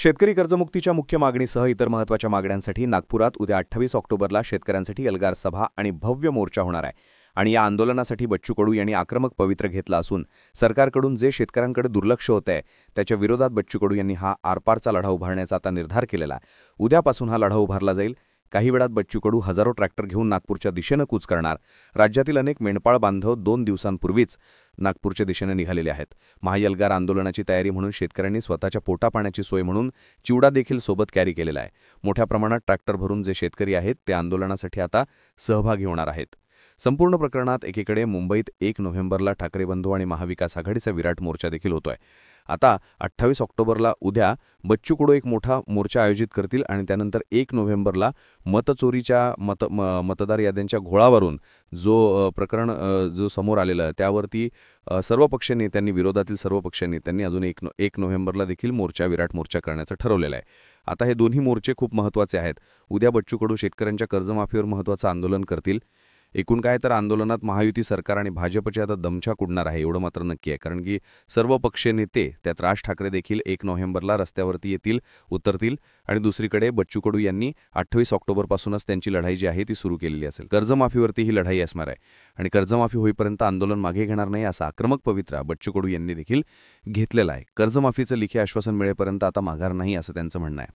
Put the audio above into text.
शेतकरी कर्जमुक्तीच्या मुख्य मागणीसह इतर महत्त्वाच्या मागण्यांसाठी नागपुरात उद्या 28 ऑक्टोबरला शेतकऱ्यांसाठी एल्गार सभा आणि भव्य मोर्चा होणार आहे. आणि या आंदोलनासाठी बच्चू कडू यांनी आक्रमक पवित्रा घेतला असून सरकारकडून जे शेतकऱ्यांकडे दुर्लक्ष होतंय त्याच्या विरोधात बच्चू कडू यांनी हा आरपारचा लढा उभारण्याचा आता निर्धार केलेला आहे. उद्यापासून हा लढा उभारला जाईल. काही वेळात बच्चू कडू हजारो ट्रॅक्टर घेऊन नागपूरच्या दिशेनं कूच करणार. राज्यातील अनेक मेंढपाळ बांधव 2 दिवसांपूर्वीच नागपूरच्या दिशेने निघालेले आहेत. महाएल्गार आंदोलनाची तयारी म्हणून शेतकऱ्यांनी स्वतःच्या पोटापाण्याची सोय म्हणून चिवडा देखील सोबत कॅरी केलेला आहे. मोठ्या प्रमाणात ट्रॅक्टर भरून जे शेतकरी आहेत ते आंदोलनासाठी आता सहभागी होणार आहेत. संपूर्ण प्रकरणात एकीकडे मुंबईत 1 नोव्हेंबरला ठाकरे बंधू आणि महाविकास आघाडीचा विराट मोर्चा देखील होतोय. आता 28 ऑक्टोबरला उद्या बच्चू कडू एक मोठा मोर्चा आयोजित करतील आणि त्यानंतर 1 नोव्हेंबरला मतचोरीच्या मतदार याद्यांच्या घोळावरून जो प्रकरण जो समोर आलेलं आहे त्यावरती सर्व पक्ष नेत्यांनी विरोधातील सर्व पक्ष नेत्यांनी अजून 1 नोव्हेंबरला देखील विराट मोर्चा करण्याचं ठरवलेलं आहे. आता हे दोन्ही मोर्चे खूप महत्त्वाचे आहेत. उद्या बच्चू कडू शेतकऱ्यांच्या कर्जमाफीवर महत्त्वाचं आंदोलन करतील. एकूण काय तर आंदोलनात महायुती सरकार आणि भाजपचे आता दमछाक उडणार आहे एवढं मात्र नक्की आहे. कारण की सर्व पक्षीय नेते त्यात राज ठाकरे देखील 1 नोव्हेंबरला रस्त्यावरती उतरतील आणि दुसरीकडे बच्चू कडू यांनी 28 ऑक्टोबरपासूनच त्यांची लढाई जी आहे ती सुरू केलेली असेल. कर्जमाफीवरती ही लढाई असणार आहे आणि कर्जमाफी होईपर्यंत आंदोलन मागे घेणार नाही असा आक्रमक पवित्रा बच्चू कडू यांनी देखील घेतलेला आहे. कर्जमाफीचं लेखी आश्वासन मिळेपर्यंत आता माघार नाही असं त्यांचं म्हणणं आहे.